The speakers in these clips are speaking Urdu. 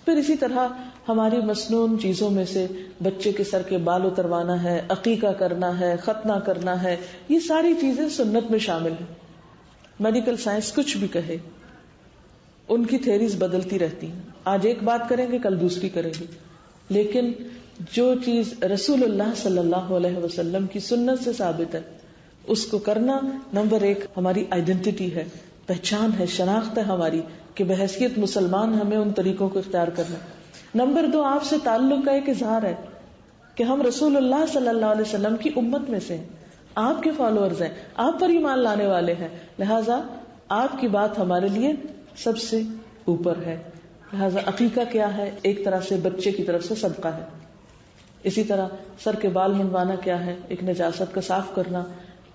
پھر اسی طرح ہماری مسنون چیزوں میں سے بچے کے سر کے بال اتروانا ہے، عقیقہ کرنا ہے، ختنہ کرنا ہے، یہ ساری چیزیں سنت میں شامل ہیں. میڈیکل سائنس کچھ بھی کہے، ان کی تھیریز بدلتی رہتی ہیں، آج ایک بات کریں گے کل دوسری کریں گے، لیکن جو چیز رسول اللہ صلی اللہ علیہ وسلم کی سنت سے ثابت ہے اس کو کرنا نمبر ایک ہماری آئیڈینٹی ہے، پہچان ہے، شناخت ہے ہماری کہ بحیثیت مسلمان ہمیں ان طریقوں کو اختیار کرنا. نمبر دو آپ سے تعلق کا ایک اظہار ہے کہ ہم رسول اللہ صلی اللہ علیہ وسلم کی امت میں سے ہیں، آپ کے فالوورز ہیں، آپ پر ایمان لانے والے ہیں، لہذا آپ کی بات ہمارے لیے سب سے اوپر ہے. لہذا عقیقہ کیا ہے؟ ایک طرح سے بچے کی طرف سے صدقہ ہے. اسی طرح سر کے بال منڈوانا کیا ہے؟ ایک نجاست کا صاف کرنا.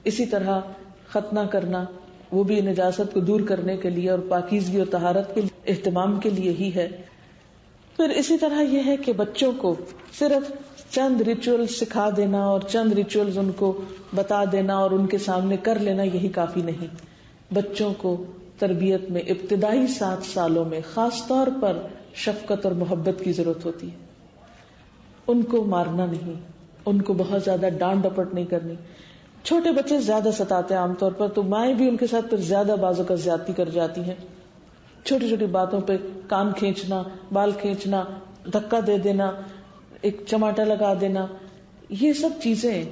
اسی طرح ختنہ کرنا وہ بھی نجاست کو دور کرنے کے لیے اور پاکیزگی اور طہارت کے اہتمام کے لیے ہی ہے. پھر اسی طرح یہ ہے کہ بچوں کو صرف چند ریچول سکھا دینا اور چند ریچولز ان کو بتا دینا اور ان کے سامنے کر لینا یہی کافی نہیں. بچوں کو تربیت میں ابتدائی 7 سالوں میں خاص طور پر شفقت اور محبت کی ضرورت ہوتی ہے. ان کو مارنا نہیں، ان کو بہت زیادہ ڈانٹ ڈپٹ نہیں کرنی. چھوٹے بچے زیادہ ستاتے ہیں عام طور پر، تو مائیں بھی ان کے ساتھ پھر زیادہ بازوں کا زیادتی کر جاتی ہیں. چھوٹی چھوٹی باتوں پہ کان کھینچنا، بال کھینچنا، دھکا دے دینا، ایک چماٹا لگا دینا، یہ سب چیزیں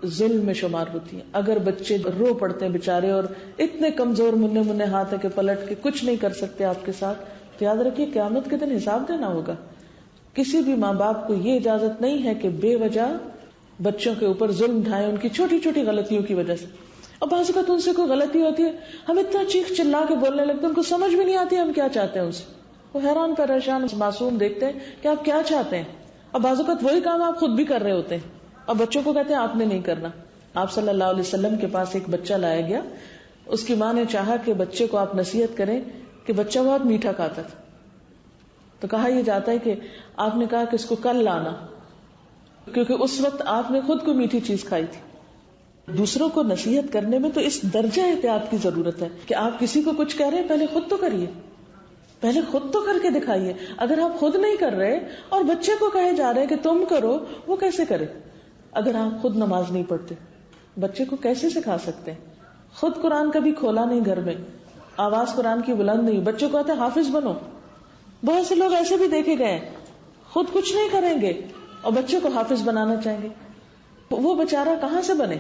ظلم میں شمار ہوتی ہیں. اگر بچے رو پڑتے ہیں بےچارے اور اتنے کمزور منہ منہ ہاتھ ہے کہ پلٹ کے کچھ نہیں کر سکتے آپ کے ساتھ، تو یاد رکھیے قیامت کے دن حساب دینا ہوگا. کسی بھی ماں باپ کو یہ اجازت نہیں ہے کہ بے وجہ بچوں کے اوپر ظلم ڈھائیں ان کی چھوٹی چھوٹی غلطیوں کی وجہ سے. اور بعض اوقات ان سے کوئی غلطی ہوتی ہے، ہم اتنا چیخ چلا کے بولنے لگتے ہیں، ان کو سمجھ بھی نہیں آتی ہم کیا چاہتے ہیں. ان سے وہ حیران پریشان معصوم دیکھتے ہیں کہ آپ کیا چاہتے ہیں، اور بعض اوقات وہی کام آپ خود بھی کر رہے ہوتے ہیں اور بچوں کو کہتے ہیں آپ نے نہیں کرنا. آپ صلی اللہ علیہ وسلم کے پاس ایک بچہ لایا گیا، اس کی ماں نے چاہا کہ بچے کو آپ نصیحت کریں کہ بچہ بہت میٹھا کھاتا تھا. تو کہا یہ جاتا ہے کہ آپ نے کہا کہ اس کو کل لانا، کیونکہ اس وقت آپ نے خود کو میٹھی چیز کھائی تھی. دوسروں کو نصیحت کرنے میں تو اس درجہ احتیاط کی ضرورت ہے کہ آپ کسی کو کچھ کہہ رہے ہیں پہلے خود تو کریے، پہلے خود تو کر کے دکھائیے. اگر آپ خود نہیں کر رہے اور بچے کو کہے جا رہے کہ تم کرو، وہ کیسے کرے؟ اگر آپ خود نماز نہیں پڑھتے بچے کو کیسے سکھا سکتے ہیں؟ خود قرآن کبھی کھولا نہیں گھر میں، آواز قرآن کی بلند نہیں، بچوں کو کہتے ہیں حافظ بنو. بہت سے لوگ ایسے بھی دیکھے گئے خود کچھ نہیں کریں گے اور بچے کو حافظ بنانا چاہیں گے، وہ بیچارہ کہاں سے بنے؟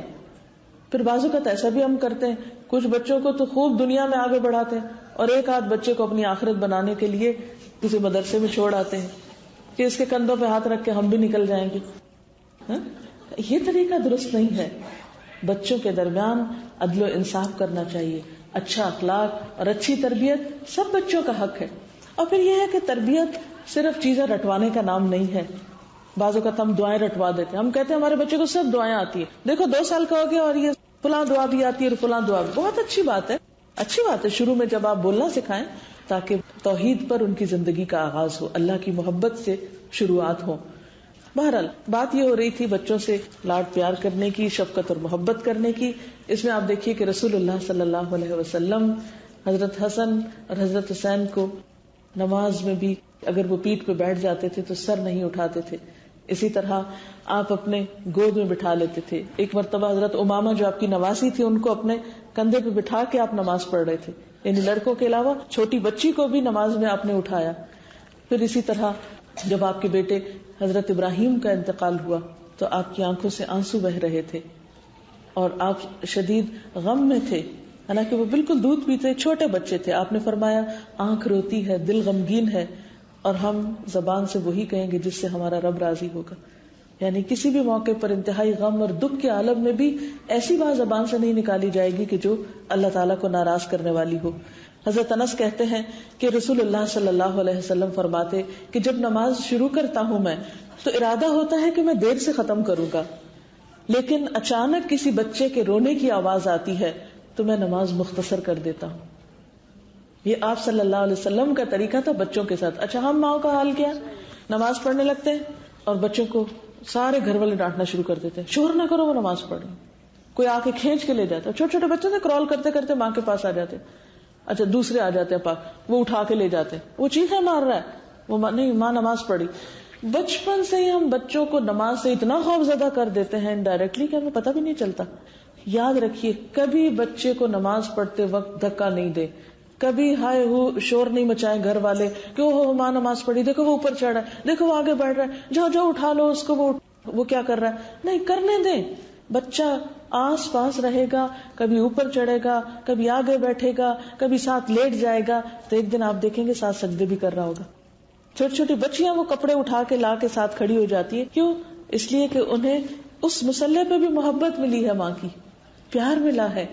پھر بازو کا ایسا بھی ہم کرتے ہیں، کچھ بچوں کو تو خوب دنیا میں آگے بڑھاتے ہیں اور ایک آدھ بچے کو اپنی آخرت بنانے کے لیے کسی مدرسے میں چھوڑ آتے ہیں کہ اس کے کندھوں پہ ہاتھ رکھ کے ہم بھی نکل جائیں گے. یہ طریقہ درست نہیں ہے. بچوں کے درمیان عدل و انصاف کرنا چاہیے. اچھا اخلاق اور اچھی تربیت سب بچوں کا حق ہے. اور پھر یہ ہے کہ تربیت صرف چیزیں رٹوانے کا نام نہیں ہے. بعض اوقات ہم دعائیں رٹوا دیتے ہیں، ہم کہتے ہیں ہمارے بچے کو سب دعائیں آتی ہیں، دیکھو 2 سال کا ہو گیا اور یہ فلاں دعا بھی آتی ہے اور فلاں دعا بھی. بہت اچھی بات ہے، اچھی بات ہے شروع میں جب آپ بولنا سکھائیں تاکہ توحید پر ان کی زندگی کا آغاز ہو، اللہ کی محبت سے شروعات ہو. بہرحال بات یہ ہو رہی تھی بچوں سے لاڈ پیار کرنے کی، شفقت اور محبت کرنے کی. اس میں آپ دیکھیے کہ رسول اللہ صلی اللہ علیہ وسلم حضرت حسن اور حضرت حسین کو نماز میں بھی اگر وہ پیٹھ پہ بیٹھ جاتے تھے تو سر نہیں اٹھاتے تھے. اسی طرح آپ اپنے گود میں بٹھا لیتے تھے. ایک مرتبہ حضرت امامہ جو آپ کی نواسی تھی ان کو اپنے کندھے پہ بٹھا کے آپ نماز پڑھ رہے تھے، یعنی لڑکوں کے علاوہ چھوٹی بچی کو بھی نماز میں آپ نے اٹھایا. پھر اسی طرح جب آپ کے بیٹے حضرت ابراہیم کا انتقال ہوا تو آپ کی آنکھوں سے آنسو بہ رہے تھے اور آپ شدید غم میں تھے، حالانکہ وہ بالکل دودھ پیتے چھوٹے بچے تھے. آپ نے فرمایا آنکھ روتی ہے، دل غمگین ہے، اور ہم زبان سے وہی کہیں گے جس سے ہمارا رب راضی ہوگا. یعنی کسی بھی موقع پر انتہائی غم اور دکھ کے عالم میں بھی ایسی بات زبان سے نہیں نکالی جائے گی کہ جو اللہ تعالیٰ کو ناراض کرنے والی ہو. حضرت انس کہتے ہیں کہ رسول اللہ صلی اللہ علیہ وسلم فرماتے کہ جب نماز شروع کرتا ہوں میں تو ارادہ ہوتا ہے کہ میں دیر سے ختم کروں گا، لیکن اچانک کسی بچے کے رونے کی آواز آتی ہے تو میں نماز مختصر کر دیتا ہوں. یہ آپ صلی اللہ علیہ وسلم کا طریقہ تھا بچوں کے ساتھ. اچھا ہم ماؤں کا حال کیا؟ نماز پڑھنے لگتے ہیں اور بچوں کو سارے گھر والے ڈانٹنا شروع کر دیتے ہیں، شور نہ کرو وہ نماز پڑھ رہے. کوئی آ کے کھینچ کے لے جاتا ہے، چھوٹے چھوٹے بچے سے کرال کرتے کرتے ماں کے پاس آ جاتے. اچھا دوسرے آ جاتے ہیں پاک، وہ اٹھا کے لے جاتے ہیں، وہ چیخیں مار رہا ہے، وہ نہیں ماں نماز پڑھی. بچپن سے ہی ہم بچوں کو نماز سے اتنا خوف زدہ کر دیتے ہیں انڈائریکٹلی کہ ہمیں پتہ بھی نہیں چلتا. یاد رکھیے کبھی بچے کو نماز پڑھتے وقت دھکا نہیں دے, کبھی ہائے ہو شور نہیں مچائے گھر والے کہ وہ ماں نماز پڑھی, دیکھو وہ اوپر چڑھ رہا ہے, دیکھو وہ آگے بڑھ رہا ہے, جاؤ جاؤ اٹھا لو اس کو, وہ کیا کر رہا ہے. نہیں کرنے دیں, بچہ آس پاس رہے گا, کبھی اوپر چڑھے گا, کبھی آگے بیٹھے گا, کبھی ساتھ لیٹ جائے گا, تو ایک دن آپ دیکھیں گے ساتھ سجدے بھی کر رہا ہوگا. چھوٹی چھوٹی بچیاں وہ کپڑے اٹھا کے لا کے ساتھ کھڑی ہو جاتی ہے. کیوں؟ اس لیے کہ انہیں اس مسلح پہ بھی محبت ملی ہے, ماں کی پیار ملا ہے.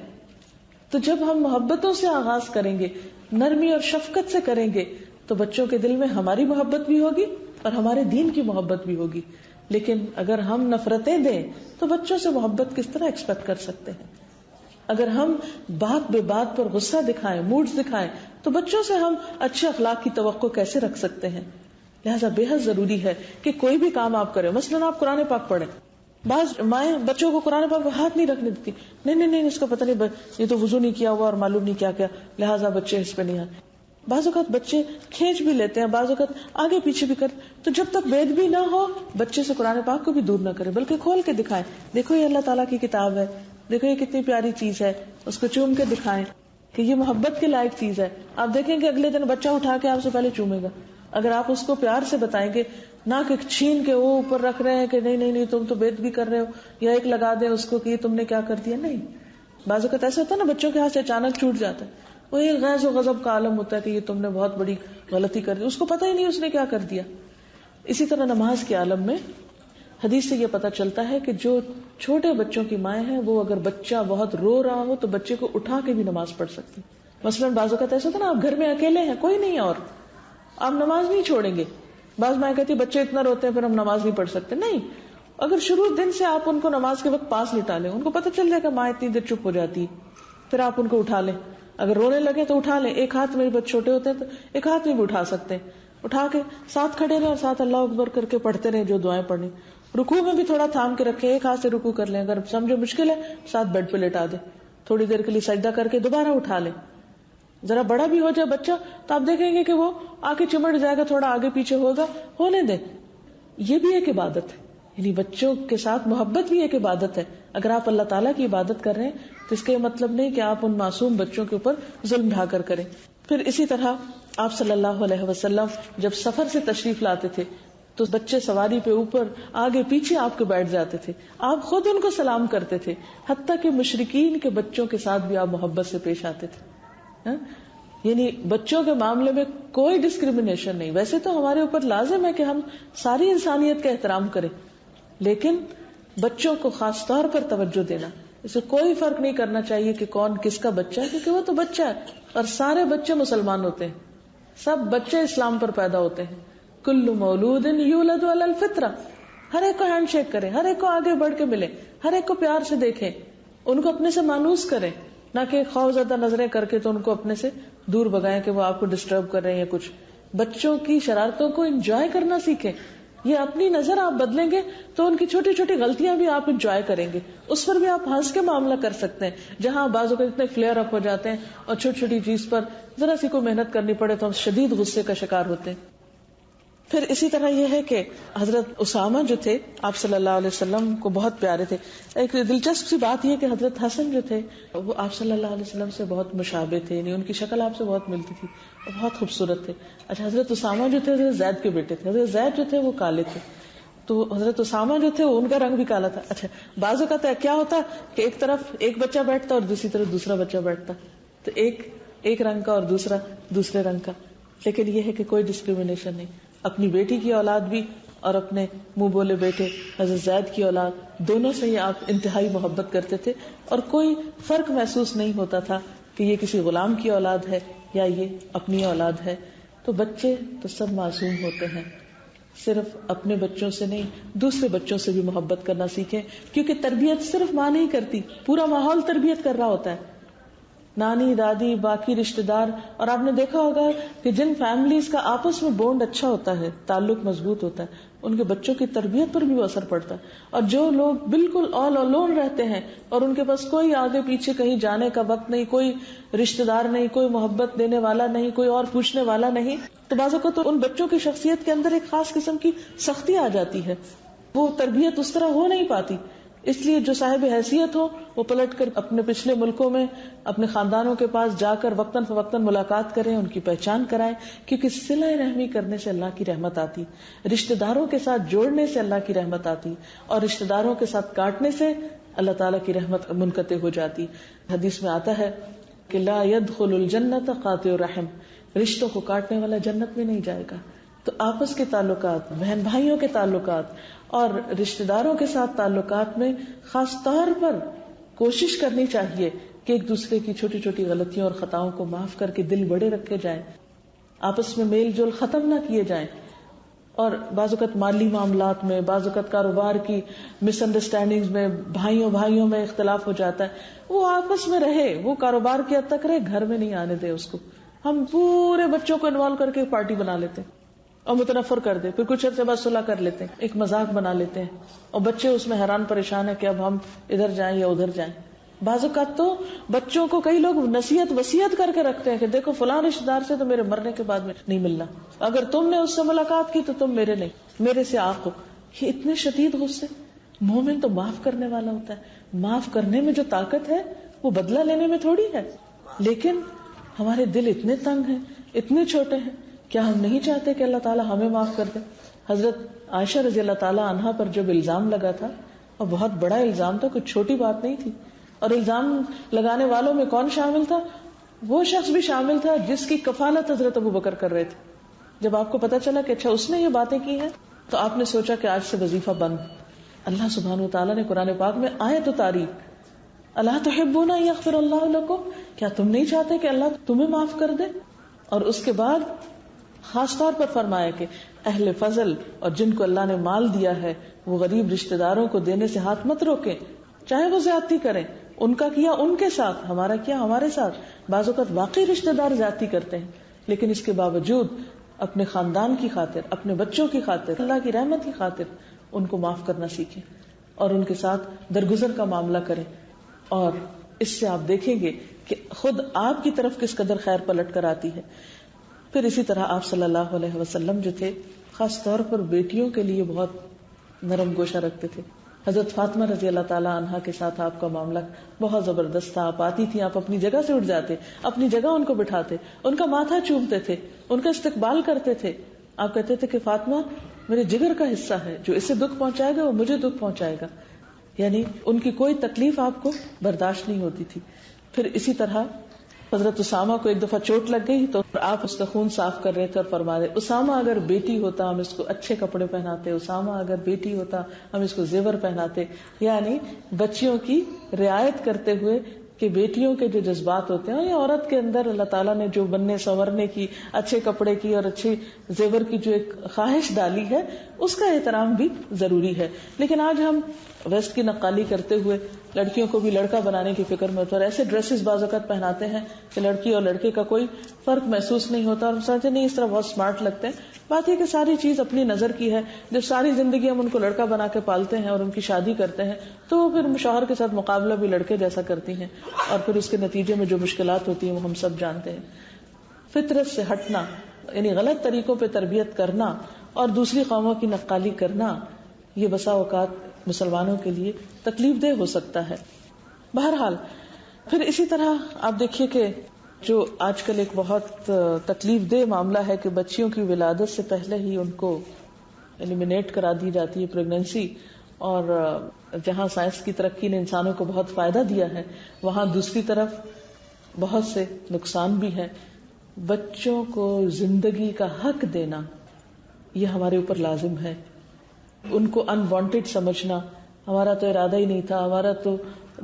تو جب ہم محبتوں سے آغاز کریں گے, نرمی اور شفقت سے کریں گے, تو بچوں کے دل میں ہماری محبت بھی ہوگی اور ہمارے دین کی محبت بھی ہوگی. لیکن اگر ہم نفرتیں دیں تو بچوں سے محبت کس طرح ایکسپیکٹ کر سکتے ہیں؟ اگر ہم بات بے بات پر غصہ دکھائیں, موڈز دکھائیں, تو بچوں سے ہم اچھے اخلاق کی توقع کیسے رکھ سکتے ہیں؟ لہٰذا بے حد ضروری ہے کہ کوئی بھی کام آپ کریں, مثلاً آپ قرآن پاک پڑھیں. بعض مائیں بچوں کو قرآن پاک ہاتھ نہیں رکھنے دیتی, نہیں اس کو پتہ نہیں, یہ تو وضو نہیں کیا ہوا اور معلوم نہیں کیا کیا, لہٰذا بچے اس پہ نہیں آتے. بعض اوقات بچے کھینچ بھی لیتے ہیں, بعض اوقات آگے پیچھے بھی کرتے. تو جب تک بید بھی نہ ہو بچے سے قرآن پاک کو بھی دور نہ کرے, بلکہ کھول کے دکھائیں, دیکھو یہ اللہ تعالیٰ کی کتاب ہے, دیکھو یہ کتنی پیاری چیز ہے, اس کو چوم کے دکھائیں کہ یہ محبت کے لائق چیز ہے. آپ دیکھیں کہ اگلے دن بچہ اٹھا کے آپ سے پہلے چومے گا. اگر آپ اس کو پیار سے بتائیں گے, نہ کہ چھین کے وہ اوپر رکھ رہے ہیں کہ نہیں تم تو بید بھی کر رہے ہو, یا ایک لگا دیں اس کو کہ یہ تم نے کیا کر دیا. نہیں, بعض اوقات ایسا ہوتا ہے نا بچوں کے ہاتھ سے اچانک چھوٹ جاتا ہے, وہ یہ غیظ و غضب کا عالم ہوتا ہے کہ یہ تم نے بہت بڑی غلطی کر دی, اس کو پتہ ہی نہیں اس نے کیا کر دیا. اسی طرح نماز کے عالم میں حدیث سے یہ پتہ چلتا ہے کہ جو چھوٹے بچوں کی مائیں ہیں وہ اگر بچہ بہت رو رہا ہو تو بچے کو اٹھا کے بھی نماز پڑھ سکتی. مثلاً بعض اوقات ایسا ہوتا ہے نا آپ گھر میں اکیلے ہیں, کوئی نہیں اور آپ نماز نہیں چھوڑیں گے. بعض مائیں کہتی بچے اتنا روتے ہیں پھر ہم نماز نہیں پڑھ سکتے. نہیں, اگر شروع دن سے آپ ان کو نماز کے وقت پاس لٹا لیں, ان کو پتہ چل جائے گا ماں اتنی دیر چپ ہو جاتی ہے, پھر آپ ان کو اٹھا لیں. اگر رونے لگے تو اٹھا لیں, ایک ہاتھ میں بچے چھوٹے ہوتے ہیں تو ایک ہاتھ میں بھی اٹھا سکتے ہیں, اٹھا کے ساتھ کھڑے رہیں اور ساتھ اللہ اکبر کر کے پڑھتے رہیں جو دعائیں پڑھیں. رکوع میں بھی تھوڑا تھام کے رکھیں, ایک ہاتھ سے رکوع کر لیں, اگر سمجھو مشکل ہے ساتھ بیڈ پہ لٹا دیں, تھوڑی دیر کے لیے سجدہ کر کے دوبارہ اٹھا لیں. ذرا بڑا بھی ہو جائے بچہ تو آپ دیکھیں گے کہ وہ آ کے چمٹ جائے گا, تھوڑا آگے پیچھے ہوگا, ہونے دیں. یہ بھی ایک عبادت ہے, یعنی بچوں کے ساتھ محبت بھی ایک عبادت ہے. اگر آپ اللہ تعالیٰ کی عبادت کر رہے ہیں تو اس کا یہ مطلب نہیں کہ آپ ان معصوم بچوں کے اوپر ظلم ڈھا کر کریں. پھر اسی طرح آپ صلی اللہ علیہ وسلم جب سفر سے تشریف لاتے تھے تو بچے سواری پہ اوپر آگے پیچھے آپ کے بیٹھ جاتے تھے, آپ خود ان کو سلام کرتے تھے, حتیٰ کہ مشرکین کے بچوں کے ساتھ بھی آپ محبت سے پیش آتے تھے. یعنی بچوں کے معاملے میں کوئی ڈسکریمنیشن نہیں. ویسے تو ہمارے اوپر لازم ہے کہ ہم ساری انسانیت کا احترام کریں, لیکن بچوں کو خاص طور پر توجہ دینا, اسے کوئی فرق نہیں کرنا چاہیے کہ کون کس کا بچہ ہے, کیونکہ وہ تو بچہ ہے اور سارے بچے مسلمان ہوتے ہیں, سب بچے اسلام پر پیدا ہوتے ہیں. کل مولود یولد علی الفطرہ, ہر ایک کو ہینڈ شیک کریں, ہر ایک کو آگے بڑھ کے ملیں, ہر ایک کو پیار سے دیکھیں, ان کو اپنے سے مانوس کریں, نہ کہ خوف زدہ نظریں کر کے تو ان کو اپنے سے دور بگائیں کہ وہ آپ کو ڈسٹرب کر رہے ہیں یا کچھ. بچوں کی شرارتوں کو انجوائے کرنا سیکھیں. یہ اپنی نظر آپ بدلیں گے تو ان کی چھوٹی چھوٹی غلطیاں بھی آپ انجوائے کریں گے, اس پر بھی آپ ہنس کے معاملہ کر سکتے ہیں. جہاں بعضوں کو اتنے فلیئر اپ ہو جاتے ہیں اور چھوٹی چھوٹی چیز پر ذرا سی کو محنت کرنی پڑے تو ہم شدید غصے کا شکار ہوتے ہیں. پھر اسی طرح یہ ہے کہ حضرت اسامہ جو تھے آپ صلی اللہ علیہ وسلم کو بہت پیارے تھے. ایک دلچسپ سی بات یہ کہ حضرت حسن جو تھے وہ آپ صلی اللہ علیہ وسلم سے بہت مشابہ تھے, یعنی ان کی شکل آپ سے بہت ملتی تھی اور بہت خوبصورت تھے. اچھا, حضرت اسامہ جو تھے حضرت زید کے بیٹے تھے. حضرت زید جو تھے وہ کالے تھے, تو حضرت اسامہ جو تھے ان کا رنگ بھی کالا تھا. اچھا, بازو کا کیا ہوتا کہ ایک طرف ایک بچہ بیٹھتا اور دوسری طرف دوسرا بچہ بیٹھتا, تو ایک رنگ کا اور دوسرا دوسرے رنگ کا. لیکن یہ ہے کہ کوئی ڈسکریمنیشن نہیں. اپنی بیٹی کی اولاد بھی اور اپنے منہ بولے بیٹے حضرت زید کی اولاد, دونوں سے ہی آپ انتہائی محبت کرتے تھے اور کوئی فرق محسوس نہیں ہوتا تھا کہ یہ کسی غلام کی اولاد ہے یا یہ اپنی اولاد ہے. تو بچے تو سب معصوم ہوتے ہیں, صرف اپنے بچوں سے نہیں دوسرے بچوں سے بھی محبت کرنا سیکھیں, کیونکہ تربیت صرف ماں نہیں کرتی, پورا ماحول تربیت کر رہا ہوتا ہے. نانی دادی باقی رشتے دار. اور آپ نے دیکھا ہوگا کہ جن فیملیز کا آپس میں بونڈ اچھا ہوتا ہے, تعلق مضبوط ہوتا ہے, ان کے بچوں کی تربیت پر بھی وہ اثر پڑتا ہے. اور جو لوگ بالکل آل الون رہتے ہیں اور ان کے پاس کوئی آگے پیچھے کہیں جانے کا وقت نہیں, کوئی رشتے دار نہیں, کوئی محبت دینے والا نہیں, کوئی اور پوچھنے والا نہیں, تو بعض اوقات تو ان بچوں کی شخصیت کے اندر ایک خاص قسم کی سختی آ جاتی ہے, وہ تربیت اس طرح ہو نہیں پاتی. اس لیے جو صاحب حیثیت ہو وہ پلٹ کر اپنے پچھلے ملکوں میں اپنے خاندانوں کے پاس جا کر وقتاً فوقتاً ملاقات کریں, ان کی پہچان کرائیں, کیونکہ صلہ رحمی کرنے سے اللہ کی رحمت آتی, رشتہ داروں کے ساتھ جوڑنے سے اللہ کی رحمت آتی, اور رشتہ داروں کے ساتھ کاٹنے سے اللہ تعالیٰ کی رحمت منقطع ہو جاتی. حدیث میں آتا ہے کہ لا يدخل الجنت قاطع الرحم, رشتوں کو کاٹنے والا جنت میں نہیں جائے گا. تو آپس کے تعلقات, بہن بھائیوں کے تعلقات اور رشتہ داروں کے ساتھ تعلقات میں خاص طور پر کوشش کرنی چاہیے کہ ایک دوسرے کی چھوٹی چھوٹی غلطیوں اور خطاؤں کو معاف کر کے دل بڑے رکھے جائیں, آپس میں میل جول ختم نہ کیے جائیں. اور بعض اوقات مالی معاملات میں, بعض اوقات کاروبار کی مس انڈرسٹینڈنگ میں بھائیوں میں اختلاف ہو جاتا ہے, وہ آپس میں رہے, وہ کاروبار کی حد تک رہے, گھر میں نہیں آنے دے اس کو. ہم پورے بچوں کو انوالو کر کے پارٹی بنا لیتے ہیں اور متنفر کر دے, پھر کچھ عرصے بعد صلح کر لیتے ہیں, ایک مذاق بنا لیتے ہیں, اور بچے اس میں حیران پریشان ہے کہ اب ہم ادھر جائیں یا ادھر جائیں. بعض اوقات تو بچوں کو کئی لوگ نصیحت وصیت کر کے رکھتے ہیں کہ دیکھو فلاں رشتے دار سے تو میرے مرنے کے بعد میں نہیں ملنا, اگر تم نے اس سے ملاقات کی تو تم میرے نہیں, میرے سے آنکھ ہو. یہ اتنے شدید غصے. مومن تو معاف کرنے والا ہوتا ہے, معاف کرنے میں جو طاقت ہے وہ بدلہ لینے میں تھوڑی ہے. لیکن ہمارے دل اتنے تنگ ہیں, اتنے چھوٹے ہیں, کیا ہم نہیں چاہتے کہ اللہ تعالیٰ ہمیں معاف کر دے؟ حضرت عائشہ رضی اللہ تعالیٰ عنہا پر جب الزام لگا تھا, اور بہت بڑا الزام تھا, کچھ چھوٹی بات نہیں تھی, اور الزام لگانے والوں میں کون شامل تھا؟ وہ شخص بھی شامل تھا جس کی کفالت حضرت ابو بکر کر رہے تھے. جب آپ کو پتا چلا کہ اچھا اس نے یہ باتیں کی ہیں, تو آپ نے سوچا کہ آج سے وظیفہ بند. اللہ سبحانہ وتعالیٰ نے قرآن پاک میں آیت اتاری, اللہ تحبون ان یغفر اللہ لکم, کیا تم نہیں چاہتے کہ اللہ تمہیں معاف کر دے؟ اور اس کے بعد خاص طور پر فرمایا کہ اہل فضل اور جن کو اللہ نے مال دیا ہے وہ غریب رشتہ داروں کو دینے سے ہاتھ مت روکیں, چاہے وہ زیادتی کریں. ان کا کیا ان کے ساتھ, ہمارا کیا ہمارے ساتھ. بعض اوقات واقعی رشتہ دار زیادتی کرتے ہیں, لیکن اس کے باوجود اپنے خاندان کی خاطر, اپنے بچوں کی خاطر, اللہ کی رحمت کی خاطر ان کو معاف کرنا سیکھیں اور ان کے ساتھ درگزر کا معاملہ کریں. اور اس سے آپ دیکھیں گے کہ خود آپ کی طرف کس قدر خیر پلٹ کر آتی ہے. پھر اسی طرح آپ صلی اللہ علیہ وسلم جو تھے خاص طور پر بیٹیوں کے لیے بہت نرم گوشہ رکھتے تھے. حضرت فاطمہ رضی اللہ تعالیٰ عنہا کے ساتھ آپ کا معاملہ بہت زبردست تھا. آپ آتی تھی, آپ اپنی جگہ سے اٹھ جاتے, اپنی جگہ ان کو بٹھاتے, ان کا ماتھا چومتے تھے, ان کا استقبال کرتے تھے. آپ کہتے تھے کہ فاطمہ میرے جگر کا حصہ ہے, جو اسے دکھ پہنچائے گا وہ مجھے دکھ پہنچائے گا. یعنی ان کی کوئی تکلیف آپ کو برداشت نہیں ہوتی تھی. پھر اسی طرح حضرت اسامہ کو ایک دفعہ چوٹ لگ گئی تو آپ اس کا خون صاف کر رہے تھے اور فرما رہے, اسامہ اگر بیٹی ہوتا ہم اس کو اچھے کپڑے پہناتے, اسامہ اگر بیٹی ہوتا ہم اس کو زیور پہناتے. یعنی بچیوں کی رعایت کرتے ہوئے کہ بیٹیوں کے جو جذبات ہوتے ہیں, یا عورت کے اندر اللہ تعالیٰ نے جو بننے سنورنے کی, اچھے کپڑے کی اور اچھے زیور کی جو ایک خواہش ڈالی ہے, اس کا احترام بھی ضروری ہے. لیکن آج ہم ویسٹ کی نقالی کرتے ہوئے لڑکیوں کو بھی لڑکا بنانے کی فکر میں ہوتا ہے, اور ایسے ڈریسز بعض اوقات پہناتے ہیں کہ لڑکی اور لڑکے کا کوئی فرق محسوس نہیں ہوتا, اور سمجھتے نہیں اس طرح بہت اسمارٹ لگتے ہیں. بات یہ کہ ساری چیز اپنی نظر کی ہے. جب ساری زندگی ہم ان کو لڑکا بنا کے پالتے ہیں اور ان کی شادی کرتے ہیں, تو وہ پھر شوہر کے ساتھ مقابلہ بھی لڑکے جیسا کرتی ہیں, اور پھر اس کے نتیجے میں جو مشکلات ہوتی ہیں وہ ہم سب جانتے ہیں. فطرت سے ہٹنا, یعنی غلط طریقوں پہ تربیت کرنا اور دوسری قوموں کی نقالی کرنا, یہ بسا اوقات مسلمانوں کے لیے تکلیف دہ ہو سکتا ہے. بہرحال پھر اسی طرح آپ دیکھیے کہ جو آج کل ایک بہت تکلیف دہ معاملہ ہے کہ بچیوں کی ولادت سے پہلے ہی ان کو ایلیمینیٹ کرا دی جاتی ہے پریگنینسی. اور جہاں سائنس کی ترقی نے انسانوں کو بہت فائدہ دیا ہے, وہاں دوسری طرف بہت سے نقصان بھی ہیں. بچوں کو زندگی کا حق دینا یہ ہمارے اوپر لازم ہے. ان کو انوانٹیڈ سمجھنا, ہمارا تو ارادہ ہی نہیں تھا, ہمارا تو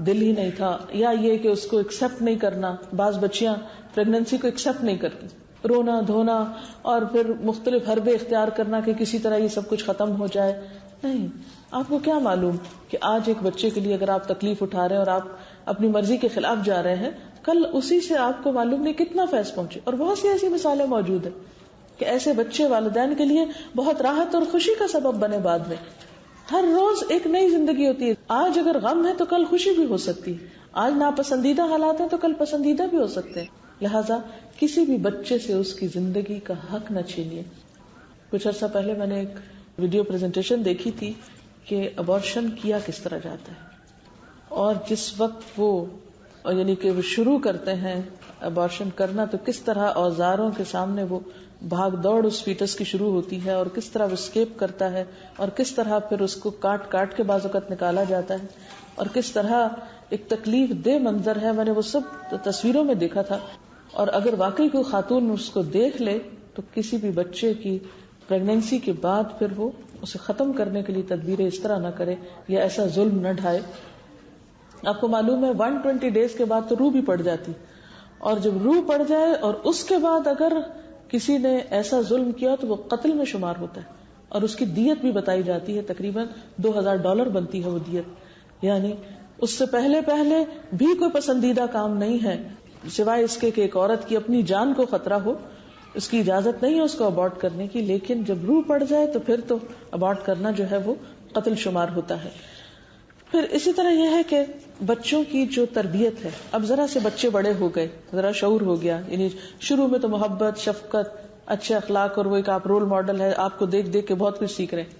دل ہی نہیں تھا, یا یہ کہ اس کو ایکسپٹ نہیں کرنا. بعض بچیاں پریگنینسی کو ایکسپٹ نہیں کرتی, رونا دھونا اور پھر مختلف حربے اختیار کرنا کہ کسی طرح یہ سب کچھ ختم ہو جائے. نہیں, آپ کو کیا معلوم کہ آج ایک بچے کے لیے اگر آپ تکلیف اٹھا رہے ہیں اور آپ اپنی مرضی کے خلاف جا رہے ہیں, کل اسی سے آپ کو معلوم نہیں کتنا فیض پہنچے. اور بہت سی ایسی مثالیں موجود ہیں کہ ایسے بچے والدین کے لیے بہت راحت اور خوشی کا سبب بنے. بعد میں ہر روز ایک نئی زندگی ہوتی ہے. آج اگر غم ہے تو کل خوشی بھی ہو سکتی ہے. آج ناپسندیدہ حالات ہیں تو کل پسندیدہ بھی ہو سکتے ہیں. لہٰذا کسی بھی بچے سے اس کی زندگی کا حق نہ چھینیے. کچھ عرصہ پہلے میں نے ایک ویڈیو پریزنٹیشن دیکھی تھی کہ ابارشن کیا کس طرح جاتا ہے, اور جس وقت وہ یعنی کہ وہ شروع کرتے ہیں ابارشن کرنا تو کس طرح اوزاروں کے سامنے وہ بھاگ دوڑ اس فیٹس کی شروع ہوتی ہے, اور کس طرح وہ اسکیپ کرتا ہے, اور کس طرح پھر اس کو کاٹ کاٹ کے بعض اوقات نکالا جاتا ہے, اور کس طرح ایک تکلیف دہ منظر ہے. میں نے وہ سب تصویروں میں دیکھا تھا. اور اگر واقعی کوئی خاتون اس کو دیکھ لے تو کسی بھی بچے کی پریگنینسی کے بعد پھر وہ اسے ختم کرنے کے لیے تدبیریں اس طرح نہ کرے یا ایسا ظلم نہ ڈھائے. آپ کو معلوم ہے 120 days کے بعد تو روح بھی پڑ جاتی, اور جب روح پڑ جائے اور اس کے بعد اگر کسی نے ایسا ظلم کیا تو وہ قتل میں شمار ہوتا ہے, اور اس کی دیت بھی بتائی جاتی ہے, تقریباً $2,000 بنتی ہے وہ دیت. یعنی اس سے پہلے بھی کوئی پسندیدہ کام نہیں ہے سوائے اس کے کہ ایک عورت کی اپنی جان کو خطرہ ہو, اس کی اجازت نہیں ہے اس کو ابارٹ کرنے کی. لیکن جب روح پڑ جائے تو پھر تو ابارٹ کرنا جو ہے وہ قتل شمار ہوتا ہے. پھر اسی طرح یہ ہے کہ بچوں کی جو تربیت ہے, اب ذرا سے بچے بڑے ہو گئے, ذرا شعور ہو گیا, یعنی شروع میں تو محبت, شفقت, اچھے اخلاق, اور وہ ایک آپ رول ماڈل ہے, آپ کو دیکھ دیکھ کے بہت کچھ سیکھ رہے ہیں.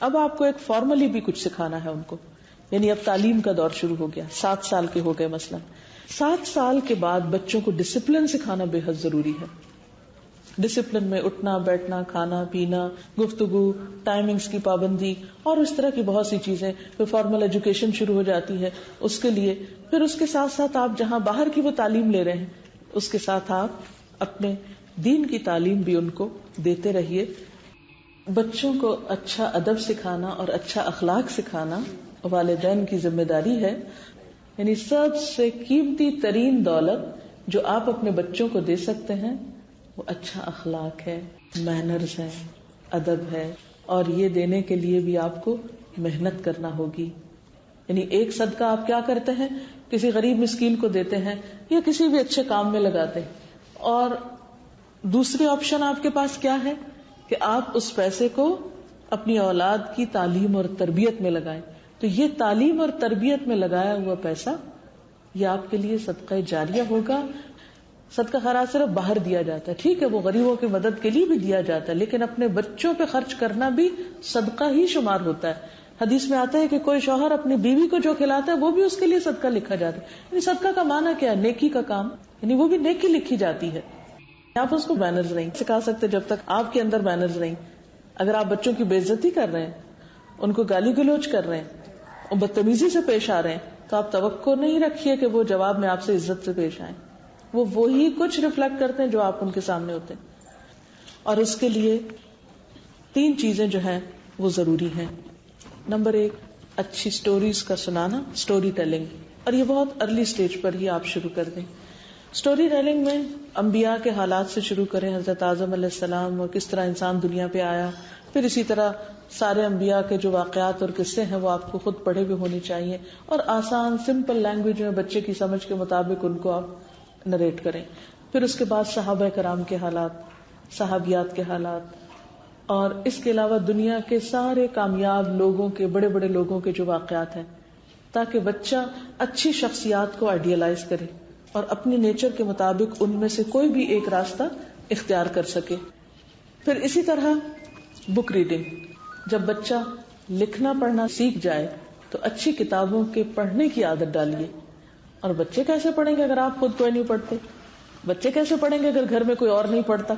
اب آپ کو ایک فارملی بھی کچھ سکھانا ہے ان کو, یعنی اب تعلیم کا دور شروع ہو گیا. 7 سال کے ہو گئے مثلا. 7 سال کے بعد بچوں کو ڈسپلن سکھانا بے حد ضروری ہے. ڈسپلن میں اٹھنا بیٹھنا, کھانا پینا, گفتگو, ٹائمنگز کی پابندی, اور اس طرح کی بہت سی چیزیں. پھر فارمل ایجوکیشن شروع ہو جاتی ہے اس کے لیے. پھر اس کے ساتھ ساتھ آپ جہاں باہر کی وہ تعلیم لے رہے ہیں اس کے ساتھ آپ اپنے دین کی تعلیم بھی ان کو دیتے رہیے. بچوں کو اچھا ادب سکھانا اور اچھا اخلاق سکھانا والدین کی ذمہ داری ہے. یعنی سب سے قیمتی ترین دولت جو آپ اپنے بچوں کو دے سکتے ہیں وہ اچھا اخلاق ہے, مینرز ہے, ادب ہے. اور یہ دینے کے لیے بھی آپ کو محنت کرنا ہوگی. یعنی ایک صدقہ آپ کیا کرتے ہیں, کسی غریب مسکین کو دیتے ہیں یا کسی بھی اچھے کام میں لگاتے ہیں, اور دوسری آپشن آپ کے پاس کیا ہے کہ آپ اس پیسے کو اپنی اولاد کی تعلیم اور تربیت میں لگائیں. تو یہ تعلیم اور تربیت میں لگایا ہوا پیسہ یہ آپ کے لیے صدقہ جاریہ ہوگا. صدقہ خیرات صرف باہر دیا جاتا ہے, ٹھیک ہے, وہ غریبوں کی مدد کے لیے بھی دیا جاتا ہے, لیکن اپنے بچوں پہ خرچ کرنا بھی صدقہ ہی شمار ہوتا ہے. حدیث میں آتا ہے کہ کوئی شوہر اپنی بیوی کو جو کھلاتا ہے وہ بھی اس کے لیے صدقہ لکھا جاتا ہے. یعنی صدقہ کا معنی کیا ہے, نیکی کا کام, یعنی وہ بھی نیکی لکھی جاتی ہے. آپ اس کو مینرز نہیں سکھا سکتے جب تک آپ کے اندر مینرز نہیں. اگر آپ بچوں کی بے عزتی کر رہے ہیں, ان کو گالی گلوچ کر رہے ہیں اور بدتمیزی سے پیش آ رہے ہیں, تو آپ توقع نہیں رکھیے کہ وہ جواب میں آپ سے عزت سے پیش آئیں. وہ وہی کچھ ریفلیکٹ کرتے ہیں جو آپ ان کے سامنے ہوتے ہیں. اور اس کے لیے 3 چیزیں جو ہیں وہ ضروری ہیں. نمبر 1, اچھی سٹوریز کا سنانا, اسٹوری ٹیلنگ. اور یہ بہت ارلی سٹیج پر ہی آپ شروع کر دیں. اسٹوری ٹیلنگ میں انبیاء کے حالات سے شروع کریں, حضرت آدم علیہ السلام اور کس طرح انسان دنیا پہ آیا. پھر اسی طرح سارے انبیاء کے جو واقعات اور قصے ہیں وہ آپ کو خود پڑھے ہوئے ہونے چاہیے, اور آسان سمپل لینگویج میں بچے کی سمجھ کے مطابق ان کو آپ نریٹ کریں. پھر اس کے بعد صحابہ کرام کے حالات, صحابیات کے حالات, اور اس کے علاوہ دنیا کے سارے کامیاب لوگوں کے, بڑے بڑے لوگوں کے جو واقعات ہیں, تاکہ بچہ اچھی شخصیات کو آئیڈیلائز کرے اور اپنی نیچر کے مطابق ان میں سے کوئی بھی ایک راستہ اختیار کر سکے. پھر اسی طرح بک ریڈنگ, جب بچہ لکھنا پڑھنا سیکھ جائے تو اچھی کتابوں کے پڑھنے کی عادت ڈالیے. اور بچے کیسے پڑھیں گے اگر آپ خود کوئی نہیں پڑھتے؟ بچے کیسے پڑھیں گے اگر گھر میں کوئی اور نہیں پڑھتا؟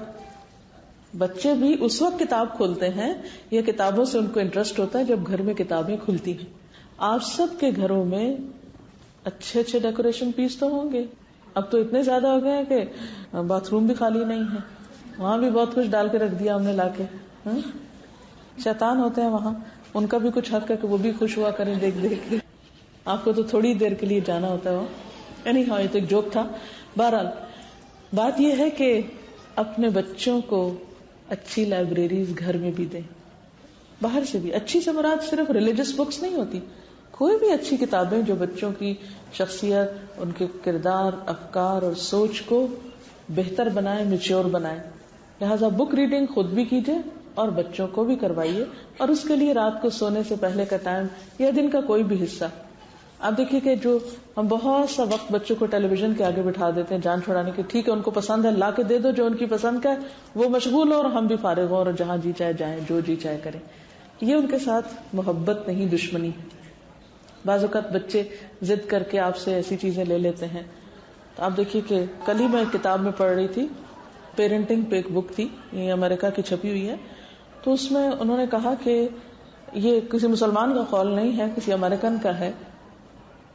بچے بھی اس وقت کتاب کھولتے ہیں یا کتابوں سے ان کو انٹرسٹ ہوتا ہے جب گھر میں کتابیں کھلتی ہیں. آپ سب کے گھروں میں اچھے اچھے ڈیکوریشن پیس تو ہوں گے. اب تو اتنے زیادہ ہو گئے ہیں کہ باتھ روم بھی خالی نہیں ہے, وہاں بھی بہت کچھ ڈال کے رکھ دیا ہم نے لا کے. شیطان ہوتے ہیں وہاں, ان کا بھی کچھ حق ہے کہ وہ بھی خوش ہوا کریں دیکھ دیکھ کے. آپ کو تو تھوڑی دیر کے لیے جانا ہوتا ہے. یعنی ہاں, یہ تو ایک جوک تھا. بہرحال بات یہ ہے کہ اپنے بچوں کو اچھی لائبریریز گھر میں بھی دیں, باہر سے بھی. اچھی سے مراد صرف ریلیجس بکس نہیں ہوتی, کوئی بھی اچھی کتابیں جو بچوں کی شخصیت, ان کے کردار, افکار اور سوچ کو بہتر بنائے, میچور بنائے. لہٰذا بک ریڈنگ خود بھی کیجیے اور بچوں کو بھی کروائیے, اور اس کے لیے رات کو سونے سے پہلے کا ٹائم یا دن کا کوئی بھی حصہ. آپ دیکھیے کہ جو ہم بہت سا وقت بچوں کو ٹیلی ویژن کے آگے بٹھا دیتے ہیں جان چھڑانے کے, ٹھیک ہے ان کو پسند ہے لا کے دے دو جو ان کی پسند کا ہے, وہ مشغول ہو اور ہم بھی فارغ ہوں اور جہاں جی چاہے جائیں, جو جی چاہے کریں. یہ ان کے ساتھ محبت نہیں, دشمنی. بعض اوقات بچے ضد کر کے آپ سے ایسی چیزیں لے لیتے ہیں. تو آپ دیکھیے کہ کل ہی میں کتاب میں پڑھ رہی تھی, پیرنٹنگ پہ ایک بک تھی, یہ امریکہ کی چھپی ہوئی ہے. تو اس میں انہوں نے کہا کہ یہ کسی مسلمان کا قول نہیں ہے, کسی امریکن کا ہے,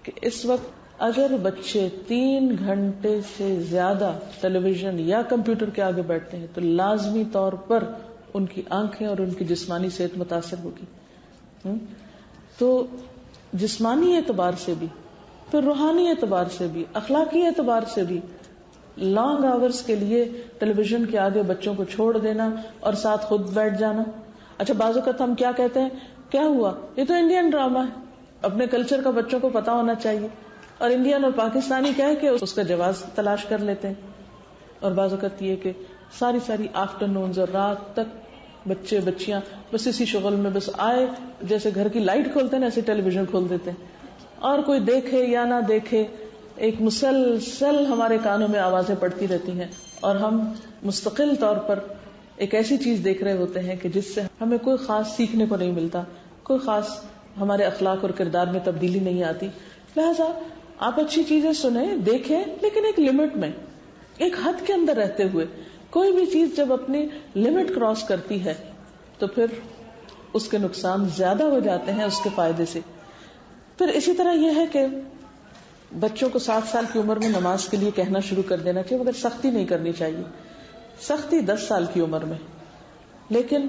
کہ اس وقت اگر بچے 3 گھنٹے سے زیادہ ٹیلی ویژن یا کمپیوٹر کے آگے بیٹھتے ہیں تو لازمی طور پر ان کی آنکھیں اور ان کی جسمانی صحت متاثر ہوگی. تو جسمانی اعتبار سے بھی, پھر روحانی اعتبار سے بھی, اخلاقی اعتبار سے بھی لانگ آورز کے لیے ٹیلی ویژن کے آگے بچوں کو چھوڑ دینا اور ساتھ خود بیٹھ جانا. اچھا بعض اوقات ہم کیا کہتے ہیں, کیا ہوا یہ تو انڈین ڈرامہ ہے, اپنے کلچر کا بچوں کو پتا ہونا چاہیے, اور انڈین اور پاکستانی کہہ کے اس کا جواز تلاش کر لیتے ہیں. اور بعض اوقات یہ کہ ساری آفٹر نونز اور رات تک بچے بچیاں بس اسی شغل میں, بس آئے جیسے گھر کی لائٹ کھولتے ہیں ایسے ٹیلی ویژن کھول دیتے ہیں, اور کوئی دیکھے یا نہ دیکھے ایک مسلسل ہمارے کانوں میں آوازیں پڑتی رہتی ہیں, اور ہم مستقل طور پر ایک ایسی چیز دیکھ رہے ہوتے ہیں کہ جس سے ہمیں کوئی خاص سیکھنے کو نہیں ملتا, کوئی خاص ہمارے اخلاق اور کردار میں تبدیلی نہیں آتی. لہذا آپ اچھی چیزیں سنیں, دیکھیں, لیکن ایک لمٹ میں, ایک حد کے اندر رہتے ہوئے. کوئی بھی چیز جب اپنی لمٹ کراس کرتی ہے تو پھر اس کے نقصان زیادہ ہو جاتے ہیں اس کے فائدے سے. پھر اسی طرح یہ ہے کہ بچوں کو 7 سال کی عمر میں نماز کے لیے کہنا شروع کر دینا چاہیے, مگر سختی نہیں کرنی چاہیے. سختی 10 سال کی عمر میں, لیکن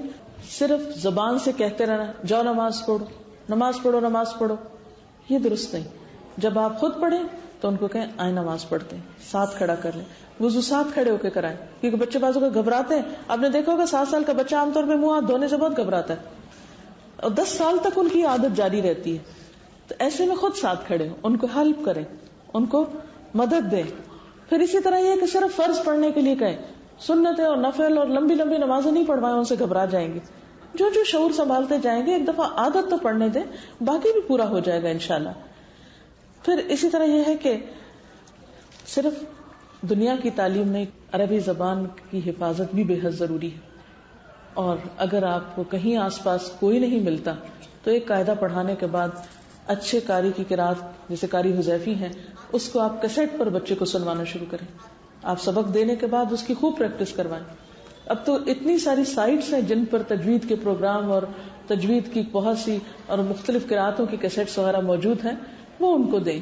صرف زبان سے کہتے رہنا جاؤ نماز پڑھو, نماز پڑھو, نماز پڑھو, یہ درست نہیں. جب آپ خود پڑھیں تو ان کو کہیں آئیں نماز پڑھتے ہیں, ساتھ کھڑا کر لیں, وضو ساتھ کھڑے ہو کے کرائیں, کیونکہ بچے بازو کا گھبراتے ہیں. آپ نے دیکھا ہوگا 7 سال کا بچہ عام طور پہ منہ ہاتھ دھونے سے بہت گھبراتا ہے, اور 10 سال تک ان کی عادت جاری رہتی ہے. تو ایسے میں خود ساتھ کھڑے ہوں, ان کو ہیلپ کریں, ان کو مدد دیں. پھر اسی طرح یہ کہ صرف فرض پڑھنے کے لیے کہیں, سنتیں اور نفل اور لمبی لمبی نمازیں نہیں پڑھوائیں, ان سے گھبرا جائیں گے. جو شعور سنبھالتے جائیں گے, ایک دفعہ عادت تو پڑھنے دیں, باقی بھی پورا ہو جائے گا انشاءاللہ. پھر اسی طرح یہ ہے کہ صرف دنیا کی تعلیم نہیں, عربی زبان کی حفاظت بھی بے حد ضروری ہے. اور اگر آپ کو کہیں آس پاس کوئی نہیں ملتا تو ایک قاعدہ پڑھانے کے بعد اچھے قاری کی قرات, جیسے قاری حذیفی ہیں, اس کو آپ کیسٹ پر بچے کو سنوانا شروع کریں. آپ سبق دینے کے بعد اس کی خوب پریکٹس کروائیں. اب تو اتنی ساری سائٹس ہیں جن پر تجوید کے پروگرام اور تجوید کی بہت سی اور مختلف قراتوں کی کیسٹس وغیرہ موجود ہیں, وہ ان کو دیں.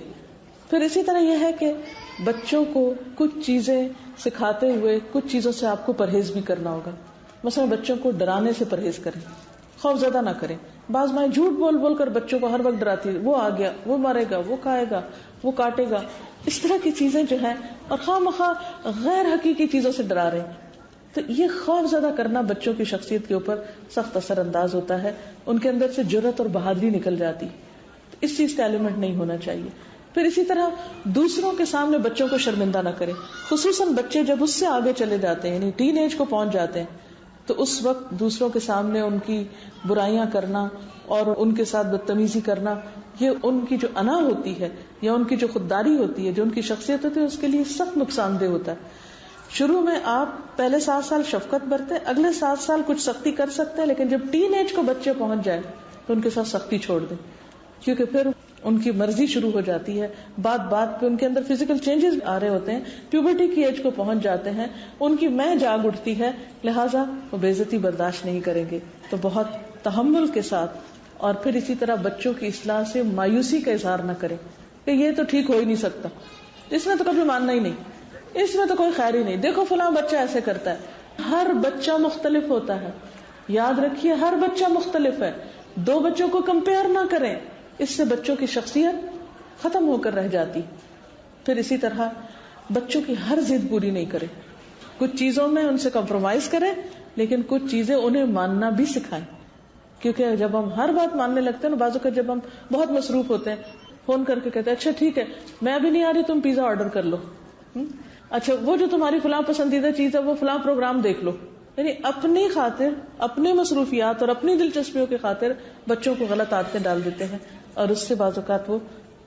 پھر اسی طرح یہ ہے کہ بچوں کو کچھ چیزیں سکھاتے ہوئے کچھ چیزوں سے آپ کو پرہیز بھی کرنا ہوگا. مثلا بچوں کو ڈرانے سے پرہیز کریں, خوف زدہ نہ کریں. بعض مائیں جھوٹ بول بول کر بچوں کو ہر وقت ڈراتی ہے, وہ آ گیا, وہ مارے گا, وہ کھائے گا, وہ کاٹے گا, اس طرح کی چیزیں جو ہیں, اور خواہ مخواہ غیر حقیقی چیزوں سے ڈرا رہے ہیں. تو یہ خوف زدہ کرنا بچوں کی شخصیت کے اوپر سخت اثر انداز ہوتا ہے, ان کے اندر سے جرأت اور بہادری نکل جاتی. اس چیز کا ایلیمنٹ نہیں ہونا چاہیے. پھر اسی طرح دوسروں کے سامنے بچوں کو شرمندہ نہ کریں, خصوصاً بچے جب اس سے آگے چلے جاتے ہیں, یعنی ٹین ایج کو پہنچ جاتے ہیں, تو اس وقت دوسروں کے سامنے ان کی برائیاں کرنا اور ان کے ساتھ بدتمیزی کرنا, یہ ان کی جو انا ہوتی ہے یا ان کی جو خودداری ہوتی ہے, جو ان کی شخصیت ہوتی ہے, اس کے لیے سخت نقصان دہ ہوتا ہے. شروع میں آپ پہلے 7 سال شفقت برتیں, اگلے 7 سال کچھ سختی کر سکتے ہیں, لیکن جب ٹین ایج کو بچے پہنچ جائے تو ان کے ساتھ سختی چھوڑ دیں, کیونکہ پھر ان کی مرضی شروع ہو جاتی ہے. بات پہ ان کے اندر فزیکل چینجز آ رہے ہوتے ہیں, پیوبرٹی کی ایج کو پہنچ جاتے ہیں, ان کی میں جاگ اٹھتی ہے, لہٰذا وہ بے عزتی برداشت نہیں کریں گے. تو بہت تحمل کے ساتھ, اور پھر اسی طرح بچوں کی اصلاح سے مایوسی کا اظہار نہ کریں کہ یہ تو ٹھیک ہو ہی نہیں سکتا, اس میں تو کبھی ماننا ہی نہیں, اس میں تو کوئی خیر ہی نہیں, دیکھو فلاں بچہ ایسے کرتا ہے. ہر بچہ مختلف ہوتا ہے, یاد رکھیے ہر بچہ مختلف ہے. 2 بچوں کو کمپیئر نہ کریں, اس سے بچوں کی شخصیت ختم ہو کر رہ جاتی. پھر اسی طرح بچوں کی ہر ضد پوری نہیں کریں, کچھ چیزوں میں ان سے کمپرومائز کریں, لیکن کچھ چیزیں انہیں ماننا بھی سکھائیں. کیونکہ جب ہم ہر بات ماننے لگتے ہیں نا، بعض اوقات جب ہم بہت مصروف ہوتے ہیں، فون کر کے کہتے ہیں اچھا ٹھیک ہے میں ابھی نہیں آ رہی، تم پیزا آرڈر کر لو، اچھا وہ جو تمہاری فلاں پسندیدہ چیز ہے وہ فلاں پروگرام دیکھ لو. یعنی اپنی خاطر، اپنے مصروفیات اور اپنی دلچسپیوں کی خاطر بچوں کو غلط عادتیں ڈال دیتے ہیں، اور اس سے بعض اوقات وہ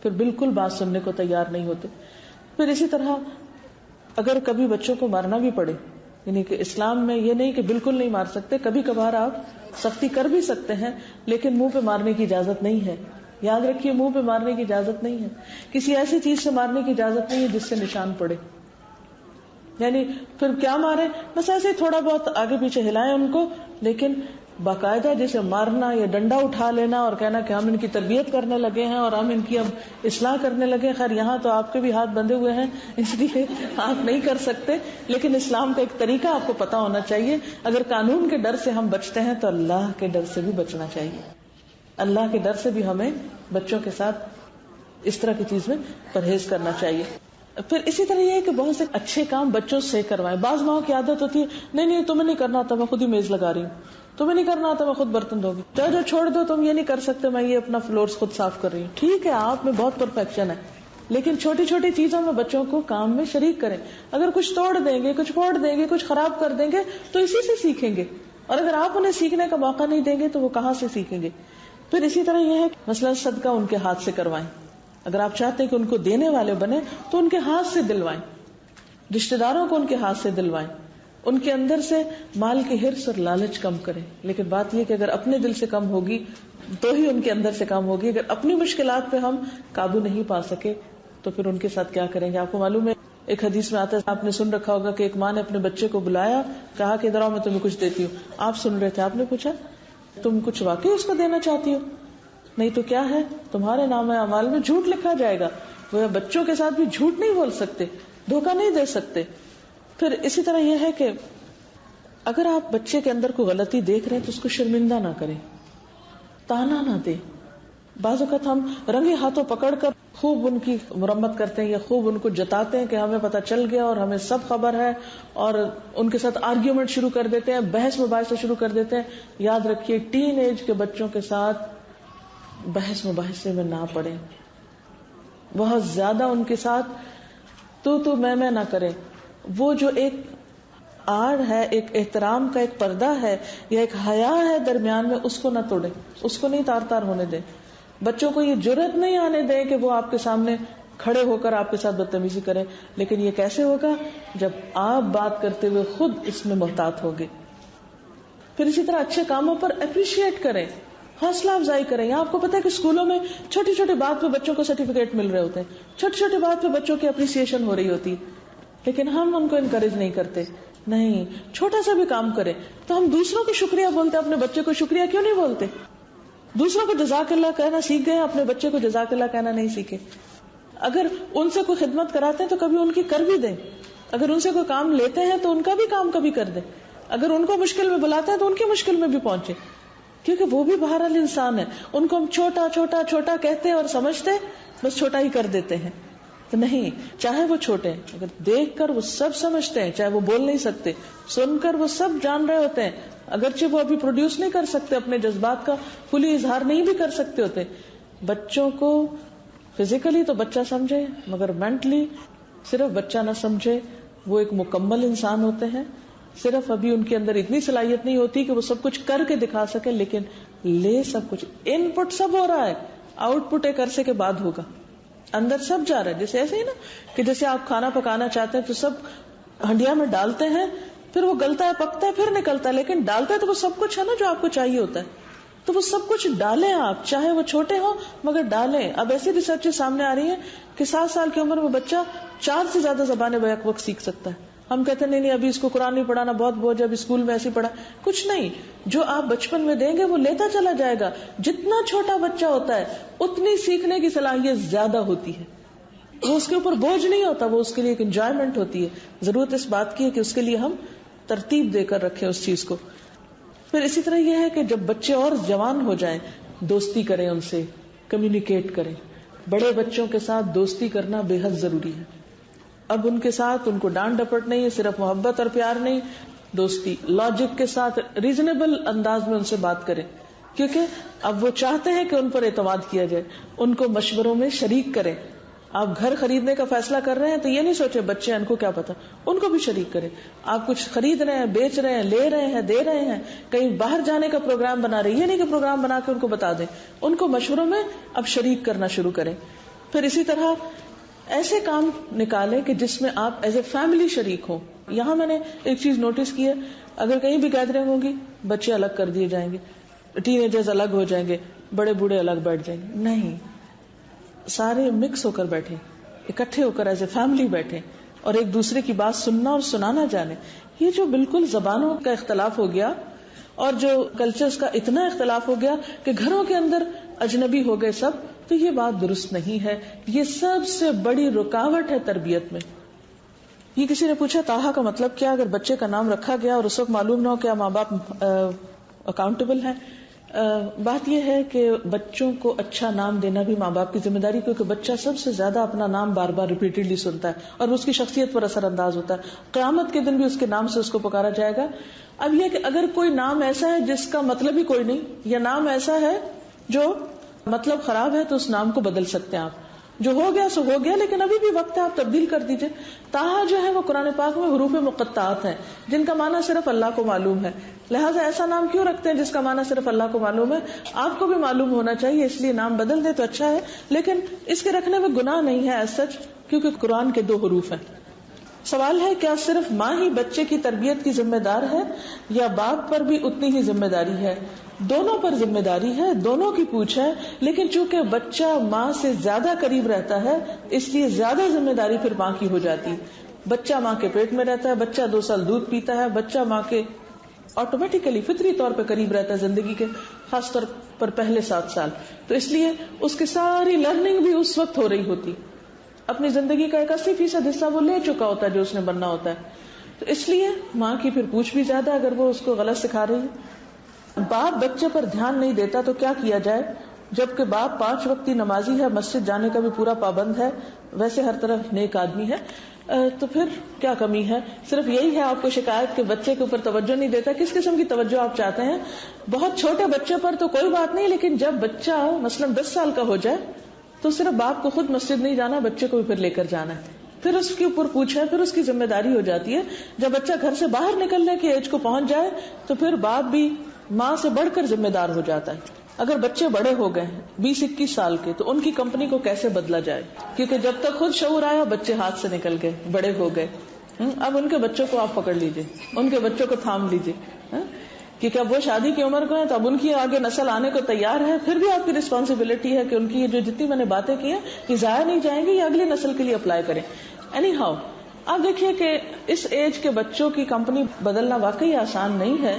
پھر بالکل بات سننے کو تیار نہیں ہوتے. پھر اسی طرح اگر کبھی بچوں کو مارنا بھی پڑے، یعنی کہ اسلام میں یہ نہیں کہ بالکل نہیں مار سکتے، کبھی کبھار آپ سختی کر بھی سکتے ہیں، لیکن منہ پہ مارنے کی اجازت نہیں ہے. یاد رکھیے منہ پہ مارنے کی اجازت نہیں ہے، کسی ایسی چیز سے مارنے کی اجازت نہیں ہے جس سے نشان پڑے. یعنی پھر کیا مارے، بس ایسے ہی تھوڑا بہت آگے پیچھے ہلائیں ان کو، لیکن باقاعدہ جیسے مارنا یا ڈنڈا اٹھا لینا اور کہنا کہ ہم ان کی تربیت کرنے لگے ہیں اور ہم ان کی اب اصلاح کرنے لگے. خیر یہاں تو آپ کے بھی ہاتھ بندھے ہوئے ہیں اس لیے آپ نہیں کر سکتے، لیکن اسلام کا ایک طریقہ آپ کو پتا ہونا چاہیے. اگر قانون کے ڈر سے ہم بچتے ہیں تو اللہ کے ڈر سے بھی بچنا چاہیے. اللہ کے ڈر سے بھی ہمیں بچوں کے ساتھ اس طرح کی چیز میں پرہیز کرنا چاہیے. پھر اسی طرح یہ ہے کہ بہت سے اچھے کام بچوں سے کروائیں. بعض ماؤں کی عادت ہوتی ہے نہیں تمہیں نہیں کرنا آتا، میں خود ہی میز لگا رہی ہوں، تمہیں نہیں کرنا آتا، میں خود برتن دھو گی، جو چھوڑ دو، تم یہ نہیں کر سکتے، میں یہ اپنا فلورز خود صاف کر رہی ہوں. ٹھیک ہے آپ میں بہت پرفیکشن ہے، لیکن چھوٹی چھوٹی چیزوں میں بچوں کو کام میں شریک کریں. اگر کچھ توڑ دیں گے، کچھ پھوڑ دیں گے، کچھ خراب کر دیں گے تو اسی سے سیکھیں گے، اور اگر آپ انہیں سیکھنے کا موقع نہیں دیں گے تو وہ کہاں سے سیکھیں گے. پھر اسی طرح یہ ہے کہ مثلا صدقہ ان کے ہاتھ سے کروائیں. اگر آپ چاہتے ہیں کہ ان کو دینے والے بنے تو ان کے ہاتھ سے دلوائیں، رشتہ داروں کو ان کے ہاتھ سے دلوائیں، ان کے اندر سے مال کی حرص اور لالچ کم کریں. لیکن بات یہ کہ اگر اپنے دل سے کم ہوگی تو ہی ان کے اندر سے کم ہوگی. اگر اپنی مشکلات پہ ہم قابو نہیں پا سکے تو پھر ان کے ساتھ کیا کریں گے. آپ کو معلوم ہے ایک حدیث میں آتا ہے، آپ نے سن رکھا ہوگا کہ ایک ماں نے اپنے بچے کو بلایا، کہا کہ ادھر آؤ میں تمہیں کچھ دیتی ہوں. آپ سن رہے تھے، آپ نے پوچھا تم کچھ واقعی اس کو دینا چاہتی ہو؟ نہیں تو کیا ہے، تمہارے نام اعمال میں جھوٹ لکھا جائے گا. وہ بچوں کے ساتھ بھی جھوٹ نہیں بول سکتے، دھوکہ نہیں دے سکتے. پھر اسی طرح یہ ہے کہ اگر آپ بچے کے اندر کوئی غلطی دیکھ رہے ہیں تو اس کو شرمندہ نہ کریں، تانا نہ دیں. بعض اوقات ہم رنگے ہاتھوں پکڑ کر خوب ان کی مرمت کرتے ہیں یا خوب ان کو جتاتے ہیں کہ ہمیں پتہ چل گیا اور ہمیں سب خبر ہے، اور ان کے ساتھ آرگیومنٹ شروع کر دیتے ہیں، بحث مباحثہ شروع کر دیتے ہیں. یاد رکھیے ٹین ایج کے بچوں کے ساتھ بحث مباحثے میں نہ پڑیں، بہت زیادہ ان کے ساتھ تو میں نہ کریں. وہ جو ایک آڑ ہے، ایک احترام کا ایک پردہ ہے یا ایک حیا ہے درمیان میں، اس کو نہ توڑیں، اس کو نہیں تار تار ہونے دیں. بچوں کو یہ جرأت نہیں آنے دیں کہ وہ آپ کے سامنے کھڑے ہو کر آپ کے ساتھ بدتمیزی کریں. لیکن یہ کیسے ہوگا؟ جب آپ بات کرتے ہوئے خود اس میں محتاط ہوگے. پھر اسی طرح اچھے کاموں پر اپریشیٹ کریں، حوصلہ افزائی کریں. یہاں آپ کو پتا ہے کہ اسکولوں میں چھوٹی چھوٹی بات پہ بچوں کو سرٹیفکیٹ مل رہے ہوتے ہیں، چھوٹی چھوٹی بات پہ بچوں کی اپریسیشن ہو رہی ہوتی ہے، لیکن ہم ان کو انکریج نہیں کرتے. نہیں، چھوٹا سا بھی کام کریں تو ہم دوسروں کو شکریہ بولتے، اپنے بچے کو شکریہ کیوں نہیں بولتے؟ دوسروں کو جزاک اللہ کہنا سیکھ گئے، اپنے بچے کو جزاک اللہ کہنا نہیں سیکھے. اگر ان سے کوئی خدمت کراتے ہیں تو کبھی ان کی کر بھی دیں. اگر ان سے کوئی کام لیتے ہیں تو ان کا بھی کام کبھی کر دیں. اگر ان کو مشکل میں بلاتے ہیں تو ان کی مشکل میں بھی پہنچے، کیونکہ وہ بھی بہرحال انسان ہے. ان کو ہم چھوٹا چھوٹا چھوٹا کہتے ہیں اور سمجھتے بس چھوٹا ہی کر دیتے ہیں. تو نہیں، چاہے وہ چھوٹے، اگر دیکھ کر وہ سب سمجھتے ہیں، چاہے وہ بول نہیں سکتے، سن کر وہ سب جان رہے ہوتے ہیں، اگرچہ وہ ابھی پروڈیوس نہیں کر سکتے، اپنے جذبات کا کھلی اظہار نہیں بھی کر سکتے ہوتے. بچوں کو فزیکلی تو بچہ سمجھے، مگر مینٹلی صرف بچہ نہ سمجھے. وہ ایک مکمل انسان ہوتے ہیں، صرف ابھی ان کے اندر اتنی صلاحیت نہیں ہوتی کہ وہ سب کچھ کر کے دکھا سکے، لیکن لے سب کچھ. ان پٹ سب ہو رہا ہے، آؤٹ پٹ ایک عرصے کے بعد ہوگا. اندر سب جا رہا ہے. جیسے ایسے ہی نا کہ جیسے آپ کھانا پکانا چاہتے ہیں تو سب ہنڈیا میں ڈالتے ہیں، پھر وہ گلتا ہے، پکتا ہے، پھر نکلتا ہے، لیکن ڈالتا ہے تو وہ سب کچھ ہے نا جو آپ کو چاہیے ہوتا ہے. تو وہ سب کچھ ڈالیں آپ، چاہے وہ چھوٹے ہوں مگر ڈالیں. اب ایسی ریسرچ سامنے آ رہی ہیں کہ 7 سال کی عمر میں بچہ 4 سے زیادہ زبانیں بیک وقت سیکھ سکتا ہے. ہم کہتے ہیں نہیں ابھی اس کو قرآن نہیں پڑھانا، بہت بوجھ، اب اسکول میں ایسے پڑھا. کچھ نہیں، جو آپ بچپن میں دیں گے وہ لیتا چلا جائے گا. جتنا چھوٹا بچہ ہوتا ہے اتنی سیکھنے کی صلاحیت زیادہ ہوتی ہے. وہ اس کے اوپر بوجھ نہیں ہوتا، وہ اس کے لیے ایک انجوائمنٹ ہوتی ہے. ضرورت اس بات کی ہے کہ اس کے لیے ہم ترتیب دے کر رکھیں اس چیز کو. پھر اسی طرح یہ ہے کہ جب بچے اور جوان ہو جائیں، دوستی کریں، ان سے کمیونیکیٹ کریں. بڑے بچوں کے ساتھ دوستی کرنا بے حد ضروری ہے. اب ان کے ساتھ ان کو ڈانٹ ڈپٹ نہیں ہے، صرف محبت اور پیار نہیں، دوستی، لاجک کے ساتھ ریزنیبل انداز میں ان سے بات کریں. کیونکہ اب وہ چاہتے ہیں کہ ان پر اعتماد کیا جائے. ان کو مشوروں میں شریک کریں. آپ گھر خریدنے کا فیصلہ کر رہے ہیں تو یہ نہیں سوچے بچے ان کو کیا پتا, ان کو بھی شریک کریں. آپ کچھ خرید رہے ہیں, بیچ رہے ہیں, لے رہے ہیں, دے رہے ہیں, کہیں باہر جانے کا پروگرام بنا رہے ہیں, یہ نہیں کہ پروگرام بنا کے ان کو بتا دیں, ان کو مشوروں میں اب شریک کرنا شروع کریں. پھر اسی طرح ایسے کام نکالیں کہ جس میں آپ ایز اے فیملی شریک ہوں. یہاں میں نے ایک چیز نوٹس کی ہے, اگر کہیں بھی گیدرنگ ہوگی بچے الگ کر دیے جائیں گے, ٹین ایجرز الگ ہو جائیں گے, بڑے بوڑھے الگ بیٹھ جائیں گے. نہیں, سارے مکس ہو کر بیٹھے, اکٹھے ہو کر ایز اے فیملی بیٹھے اور ایک دوسرے کی بات سننا اور سنانا جانے. یہ جو بالکل زبانوں کا اختلاف ہو گیا اور جو کلچرز کا اتنا اختلاف ہو گیا کہ گھروں کے اندر اجنبی ہو گئے سب, تو یہ بات درست نہیں ہے. یہ سب سے بڑی رکاوٹ ہے تربیت میں. یہ کسی نے پوچھا تاہا کا مطلب کیا, اگر بچے کا نام رکھا گیا اور اس وقت معلوم نہ ہو کیا ماں باپ اکاؤنٹیبل ہیں. بات یہ ہے کہ بچوں کو اچھا نام دینا بھی ماں باپ کی ذمہ داری, کیونکہ بچہ سب سے زیادہ اپنا نام بار بار ریپیٹڈلی سنتا ہے اور اس کی شخصیت پر اثر انداز ہوتا ہے. قیامت کے دن بھی اس کے نام سے اس کو پکارا جائے گا. اب یہ کہ اگر کوئی نام ایسا ہے جس کا مطلب ہی کوئی نہیں, یا نام ایسا ہے جو مطلب خراب ہے, تو اس نام کو بدل سکتے ہیں آپ. جو ہو گیا سو ہو گیا, لیکن ابھی بھی وقت ہے, آپ تبدیل کر دیجئے. تاہا جو ہے وہ قرآن پاک میں حروف مقطعات ہیں جن کا معنی صرف اللہ کو معلوم ہے. لہٰذا ایسا نام کیوں رکھتے ہیں جس کا معنی صرف اللہ کو معلوم ہے؟ آپ کو بھی معلوم ہونا چاہیے, اس لیے نام بدل دے تو اچھا ہے, لیکن اس کے رکھنے میں گناہ نہیں ہے ایز سچ, کیونکہ قرآن کے 2 حروف ہیں. سوال ہے, کیا صرف ماں ہی بچے کی تربیت کی ذمہ دار ہے یا باپ پر بھی اتنی ہی ذمہ داری ہے؟ دونوں پر ذمہ داری ہے, دونوں کی پوچھ ہے, لیکن چونکہ بچہ ماں سے زیادہ قریب رہتا ہے اس لیے زیادہ ذمہ داری پھر ماں کی ہو جاتی. بچہ ماں کے پیٹ میں رہتا ہے, بچہ 2 سال دودھ پیتا ہے, بچہ ماں کے آٹومیٹیکلی فطری طور پہ قریب رہتا ہے زندگی کے, خاص طور پر پہلے 7 سال. تو اس لیے اس کی ساری لرننگ بھی اس وقت ہو رہی ہوتی. اپنی زندگی کا 81% حصہ وہ لے چکا ہوتا ہے جو اس نے بننا ہوتا ہے. تو اس لیے ماں کی پھر پوچھ بھی زیادہ اگر وہ اس کو غلط سکھا رہی ہے. باپ بچے پر دھیان نہیں دیتا تو کیا کیا جائے؟ جبکہ باپ 5 وقتی نمازی ہے, مسجد جانے کا بھی پورا پابند ہے, ویسے ہر طرف نیک آدمی ہے, تو پھر کیا کمی ہے؟ صرف یہی ہے آپ کو شکایت کہ بچے کے اوپر توجہ نہیں دیتا. کس قسم کی توجہ آپ چاہتے ہیں؟ بہت چھوٹے بچے پر تو کوئی بات نہیں, لیکن جب بچہ مثلا 10 سال کا ہو جائے تو صرف باپ کو خود مسجد نہیں جانا, بچے کو بھی پھر لے کر جانا ہے, پھر اس کے اوپر پوچھے, پھر اس کی ذمہ داری ہو جاتی ہے. جب بچہ گھر سے باہر نکلنے کی ایج کو پہنچ جائے تو پھر باپ بھی ماں سے بڑھ کر ذمہ دار ہو جاتا ہے. اگر بچے بڑے ہو گئے 20-21 سال کے تو ان کی کمپنی کو کیسے بدلا جائے؟ کیونکہ جب تک خود شعور آیا بچے ہاتھ سے نکل گئے, بڑے ہو گئے. اب ان کے بچوں کو آپ پکڑ لیجئے, ان کے بچوں کو تھام لیجئے, کیونکہ اب وہ شادی کی عمر کو ہے تو اب ان کی آگے نسل آنے کو تیار ہے. پھر بھی آپ کی رسپانسبلٹی ہے کہ ان کی جو جتنی میں نے باتیں کی ہیں یہ ضائع نہیں جائیں گی, یہ اگلی نسل کے لیے اپلائی کریں. اینی ہاؤ آپ دیکھیے کہ اس ایج کے بچوں کی کمپنی بدلنا واقعی آسان نہیں ہے,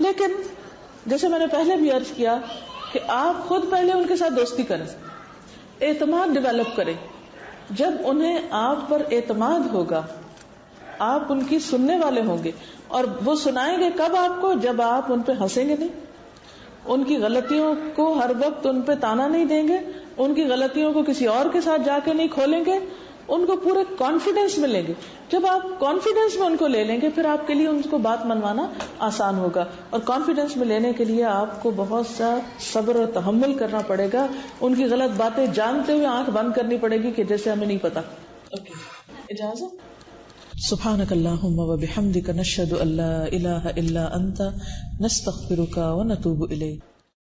لیکن جیسے میں نے پہلے بھی عرض کیا کہ آپ خود پہلے ان کے ساتھ دوستی کریں, اعتماد ڈیولپ کریں. جب انہیں آپ پر اعتماد ہوگا آپ ان کی سننے والے ہوں گے, اور وہ سنائیں گے کب آپ کو؟ جب آپ ان پہ ہنسیں گے نہیں, ان کی غلطیوں کو ہر وقت ان پہ تانا نہیں دیں گے, ان کی غلطیوں کو کسی اور کے ساتھ جا کے نہیں کھولیں گے, ان کو پورے کانفیڈینس میں لیں گے. جب آپ کانفیڈینس میں ان کو لے لیں گے پھر آپ کے لیے ان کو بات منوانا آسان ہوگا. اور کانفیڈینس میں لینے کے لیے آپ کو بہت سا صبر اور تحمل کرنا پڑے گا. ان کی غلط باتیں جانتے ہوئے آنکھ بند کرنی پڑے گی کہ جیسے ہمیں نہیں پتا. اجازت. سبحانک اللہم و بحمدک نشہد ان لا الہ الا انت نستغفرک و نتوب الیک.